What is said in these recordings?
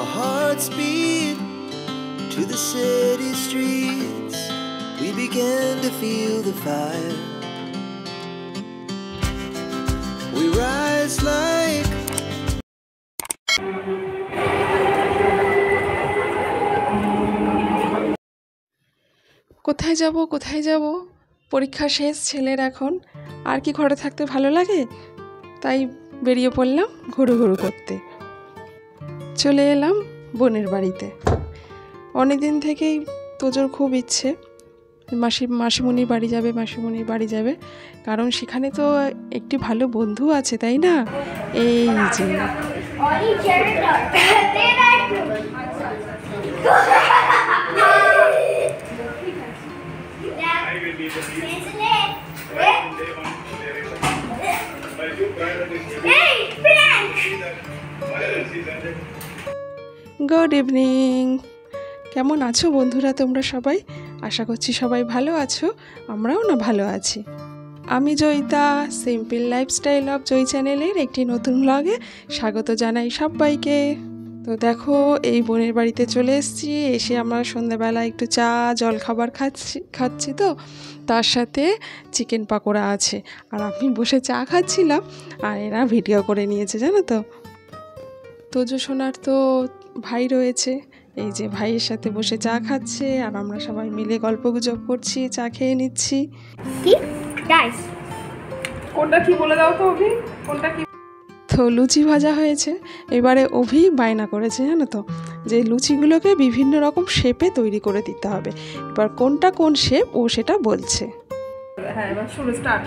Our hearts beat to the city streets. We began to feel the fire. We rise like কোথায় যাব পরীক্ষা শেষ ছেলের এখন আর কি ঘরে থাকতে ভালো লাগে, তাই বেরিয়ে পড়লাম ঘুরু করতে। চলে এলাম বোনের বাড়িতে। অনেকদিন থেকেই তোজোর খুব ইচ্ছে মাসিমণির বাড়ি যাবে, কারণ সেখানে তো একটি ভালো বন্ধু আছে, তাই না? এই যে গুড ইভিনিং। কেমন আছো বন্ধুরা তোমরা সবাই? আশা করছি সবাই ভালো আছো, আমরাও না ভালো আছি। আমি Joyita, simple lifestyle of Joy চ্যানেলের একটি নতুন ব্লগে স্বাগত জানাই সবাইকে। তো দেখো এই বোনের বাড়িতে চলে এসে আমরা সন্ধ্যাবেলা একটু চা জলখাবার খাচ্ছি তো, তার সাথে চিকেন পাকোড়া আছে, আর আমি বসে চা খাচ্ছিলাম আর এরা ভিডিও করে নিয়েছে, জানো তো। তোজো সোনার তো ভাই রয়েছে, এই যে ভাইয়ের সাথে বসে চা খাচ্ছে আর আমরা সবাই মিলে গল্পগুজব করছি, চা খেয়ে নিচ্ছি। কি গাইস, কোনটা কি বলে দাও তো অভি, কোনটা কি? তো লুচি ভাজা হয়েছে, এবারে অভি বায়না করেছে জানো তো, যে লুচিগুলোকে বিভিন্ন রকম শেপে তৈরি করে দিতে হবে। এবার কোনটা কোন শেপ ও সেটা বলছে। হ্যাঁ এবার শুরু, স্টার্ট।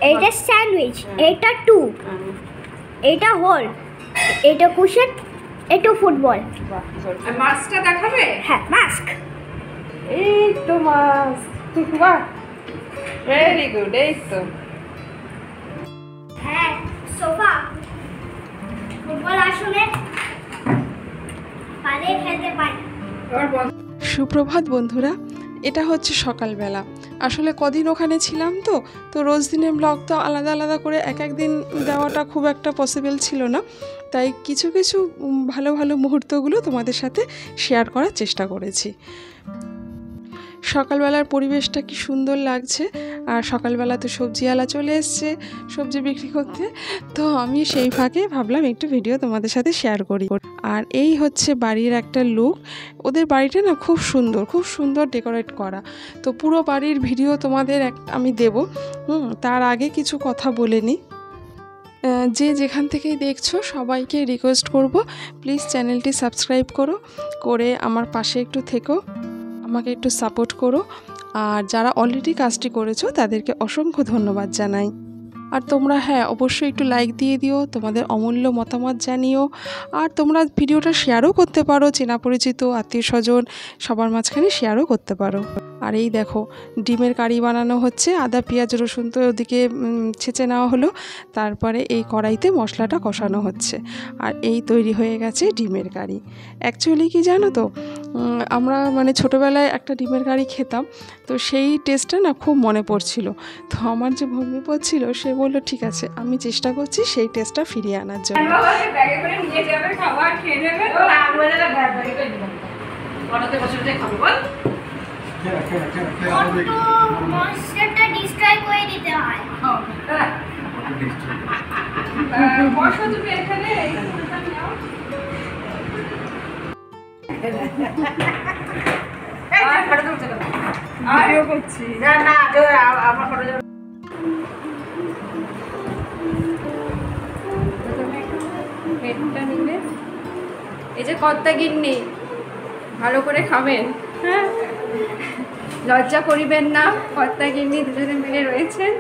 এইটা স্যান্ডউইচ, এইটা টু, এইটা হোল, এইটা কুশন, এটা ফুটবল। আর মাস্কটা দেখাবে? হ্যাঁ মাস্ক। এই তো মাস্ক, বাহ ভেরি গুড। এই তো হ্যাঁ সোফা, ফুটবল আসলে পারে খেলতে পারে। সুপ্রভাত বন্ধুরা, এটা হচ্ছে সকালবেলা। আসলে কদিন ওখানে ছিলাম তো রোজ দিনের ব্লগ তো আলাদা আলাদা করে এক দিন দেওয়াটা খুব একটা পসিবল ছিল না, তাই কিছু ভালো মুহূর্তগুলো তোমাদের সাথে শেয়ার করার চেষ্টা করেছি। সকালবেলার পরিবেশটা কি সুন্দর লাগছে, আর সকালবেলা তো সবজিওয়ালা চলে এসছে সবজি বিক্রি করতে, তো আমি সেই ফাঁকে ভাবলাম একটু ভিডিও তোমাদের সাথে শেয়ার করি। আর এই হচ্ছে বাড়ির একটা লুক। ওদের বাড়িটা না খুব সুন্দর ডেকোরেট করা, তো পুরো বাড়ির ভিডিও তোমাদের আমি দেব। তার আগে কিছু কথা বলে নিই। যে যেখান থেকেই দেখছো সবাইকে রিকোয়েস্ট করব, প্লিজ চ্যানেলটি সাবস্ক্রাইব করে আমার পাশে একটু থেকো, আমাকে একটু সাপোর্ট করো। আর যারা অলরেডি কাজটি করেছো তাদেরকে অসংখ্য ধন্যবাদ জানাই। আর তোমরা হ্যাঁ অবশ্যই একটু লাইক দিয়ে দিও, তোমাদের অমূল্য মতামত জানিও। আর তোমরা ভিডিওটা শেয়ারও করতে পারো, চেনা পরিচিত আত্মীয় স্বজন সবার মাঝখানে শেয়ারও করতে পারো। আর এই দেখো ডিমের কারি বানানো হচ্ছে, আদা পেঁয়াজ রসুন তো ওদিকে ছেঁচে নেওয়া হলো, তারপরে এই কড়াইতে মশলাটা কষানো হচ্ছে, আর এই তৈরি হয়ে গেছে ডিমের কারি। অ্যাকচুয়ালি কি জানো তো, আমরা মানে ছোটোবেলায় একটা ডিমের কারি খেতাম, তো সেই টেস্টটা না খুব মনে পড়ছিল। তো আমার যে ভগ্নি পড়ছিল সে বললো ঠিক আছে আমি চেষ্টা করছি সেই টেস্টটা ফিরিয়ে আনার জন্য। মশলাটা ডিস্ট্রয় করে দিতে হয়। বসো তুমি এখানে। এই যে কর্তা গিন্নি ভালো করে খাবেন, হ্যাঁ লজ্জা করিবেন না, কর্তা গিন্নি দুজনে মিলে রয়েছেন।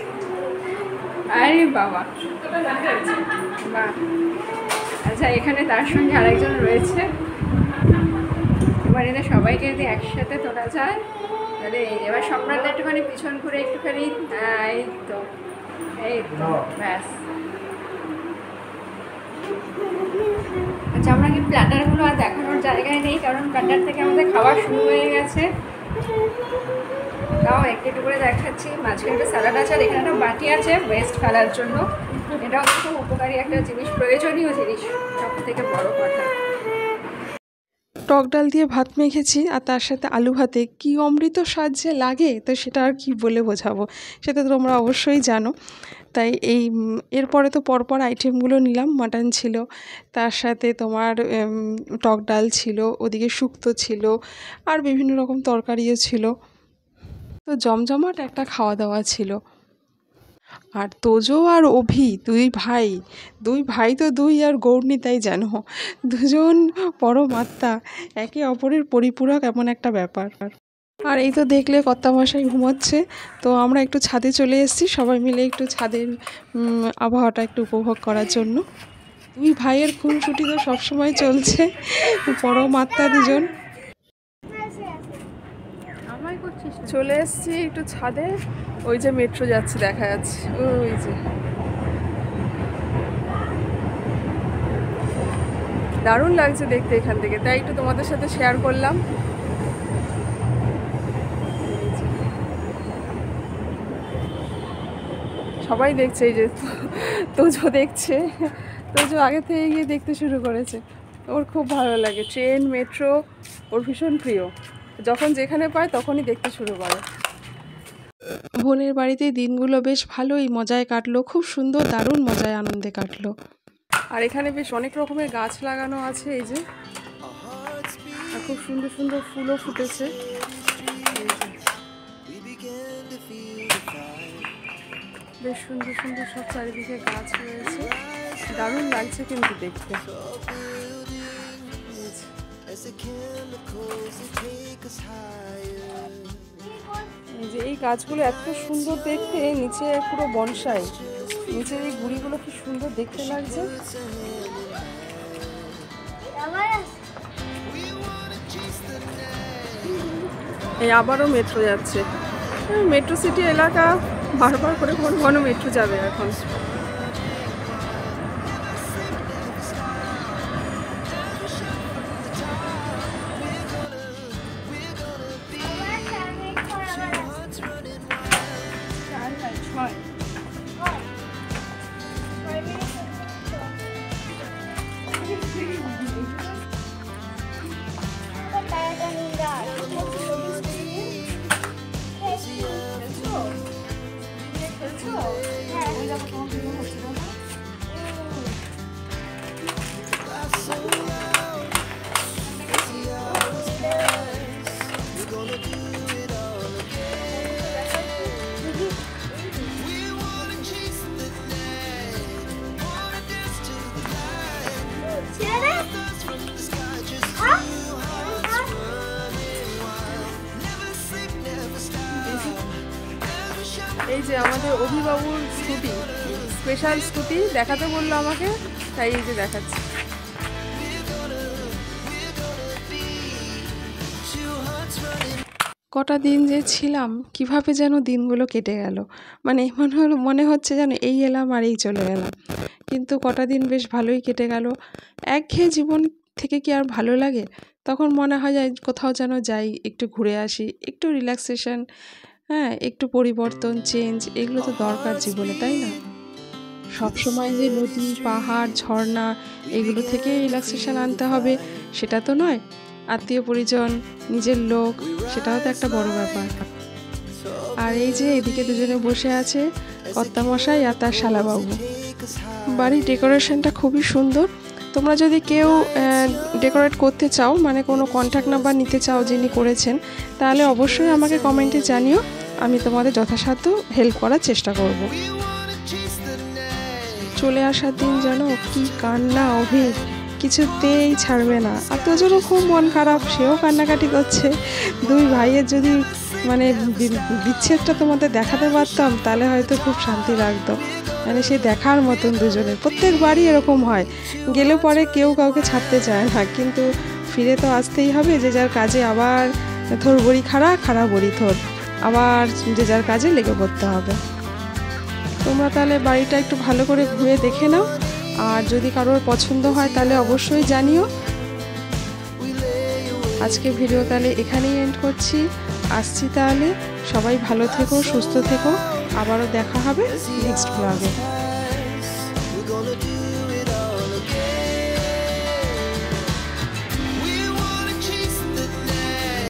আরে বাবা বাহ, আচ্ছা এখানে তার সঙ্গে আরেকজন রয়েছে। এবার এদের সবাইকে যদি একসাথে তোলা যায় তাহলে এবার সম্রাটটা একটুখানি পিছন ঘুরে একটুখানি, এই তো ব্যাস। আচ্ছা আমরা কি প্ল্যাটারগুলো আর দেখানোর জায়গায় নেই, কারণ প্ল্যাটার থেকে আমাদের খাওয়া শুরু হয়ে গেছে। তাও একটু একটু করে দেখাচ্ছি। মাঝখানে একটা স্যালাড আছে, আর এখানে একটা বাটি আছে ওয়েস্ট ফেলার জন্য। এটাও খুব উপকারী একটা জিনিস, প্রয়োজনীয় জিনিস, সব থেকে বড় কথা। টক ডাল দিয়ে ভাত মেখেছি, আর তার সাথে আলু ভাতে কি অমৃত স্বাদ যে লাগে, তো সেটা আর কি বলে বোঝাবো, সেটা তোমরা অবশ্যই জানো। তাই এরপরে তো পরপর আইটেমগুলো নিলাম। মাটন ছিল, তার সাথে তোমার টক ডাল ছিল, ওদিকে শুক্তো ছিল, আর বিভিন্ন রকম তরকারিও ছিল। তো জমজমাট একটা খাওয়া দাওয়া ছিল। আর তোজো আর অভি দুই ভাই তো দুই আর গৌরনি, তাই জানো, দুজন পরমাত্মা, একে অপরের পরিপূরক, এমন একটা ব্যাপার। আর এই তো দেখলে কর্তামশাই ঘুমোচ্ছে, তো আমরা একটু ছাদে চলে এসেছি সবাই মিলে একটু ছাদের আবহাওয়াটা একটু উপভোগ করার জন্য। দুই ভাইয়ের খুনসুটি তো সবসময় চলছে, পরমাত্মা দুজন। চলে এসেছি একটু ছাদে, ওই যে মেট্রো যাচ্ছে দেখা যাচ্ছে, ওই যে দারুণ লাগছে দেখতে এখান থেকে, তাই একটু তোমাদের সাথে শেয়ার করলাম। সবাই দেখছে, এই যে তোজো দেখছে, তোজো আগে থেকে গিয়ে দেখতে শুরু করেছে, ওর খুব ভালো লাগে ট্রেন মেট্রো, ওর ভীষণ প্রিয়, যখন যেখানে পায় তখনই দেখতে শুরু করে। বোনের বাড়িতে দিনগুলো বেশ ভালোই মজায় কাটলো, খুব সুন্দর দারুণ মজায় আনন্দে কাটলো। আর এখানে বেশ অনেক রকমের গাছ লাগানো আছে, এই যে আর খুব সুন্দর সুন্দর ফুলও ফুটেছে। বেশ সুন্দর সুন্দর সব চারিদিকে গাছ রয়েছে, দারুণ লাগছে কিন্তু দেখতে। এই যে এই গাছগুলো এত সুন্দর দেখতে, নিচে পুরো বনসাই, নিচের এই গুড়িগুলো কি সুন্দর দেখতে লাগছে। এই আবারও মেট্রো যাচ্ছে, মেট্রো সিটি এলাকা, বারবার করে ঘন ঘন মেট্রো যাবে এখন। এই যে আমাদের অভিবাবুর স্কুটি, স্পেশাল স্কুটি দেখাতে বললো আমাকে, তাই এই যে দেখাচ্ছি। কটা দিন যে ছিলাম, কিভাবে যেন দিনগুলো কেটে গেল, মানে মনে হচ্ছে যেন এই এলাম আর এই চলে গেলাম, কিন্তু কটা দিন বেশ ভালোই কেটে গেল। একঘেয়ে জীবন থেকে কি আর ভালো লাগে, তখন মনে হয় যায় কোথাও যেন যাই, একটু ঘুরে আসি, একটু রিল্যাক্সেশন, হ্যাঁ একটু পরিবর্তন, চেঞ্জ, এগুলো তো দরকার জীবনে, তাই না? সবসময় যে নদী পাহাড় ঝর্ণা এগুলো থেকে রিল্যাক্সেশন আনতে হবে সেটা তো নয়, আত্মীয় পরিজন নিজের লোক সেটাও তো একটা বড় ব্যাপার। আর এই যে এদিকে দুজনে বসে আছে কর্তামশাই আর তার শালাবাবু। বাড়ির ডেকোরেশনটা খুবই সুন্দর। তোমরা যদি কেউ ডেকোরেট করতে চাও, মানে কোনো কন্ট্যাক্ট নাম্বার নিতে চাও যিনি করেছেন, তাহলে অবশ্যই আমাকে কমেন্টে জানিও, আমি তোমাদের যথাসাধ্য হেল্প করার চেষ্টা করব। চলে আসার দিন জানো কি কান্না, অভি কিছুতেই ছাড়বে না, আর তোজোরও খুব মন খারাপ, সেও কান্নাকাটি করছে। দুই ভাইয়ের যদি মানে বিচ্ছেদটা তোমাদের দেখাতে পারতাম তাহলে হয়তো খুব শান্তি লাগতো, মানে সে দেখার মতন দুজনের। প্রত্যেকবারই এরকম হয়, গেলে পরে কেউ কাউকে ছাড়তে চায় না, কিন্তু ফিরে তো আসতেই হবে, যে যার কাজে আবার থোর বড়ি খাড়া বড়ি থোর, আবার যে যার কাজে লেগে পড়তে হবে। তোমরা তাহলে বাড়িটা একটু ভালো করে ঘুরে দেখে নাও, আর যদি কারোর পছন্দ হয় তাহলে অবশ্যই জানিও। আজকে ভিডিও তাহলে এখানেই এন্ড করছি, আসছি তাহলে, সবাই ভালো থেকো, সুস্থ থেকো, আবারও দেখা হবে নেক্সট ব্লগে।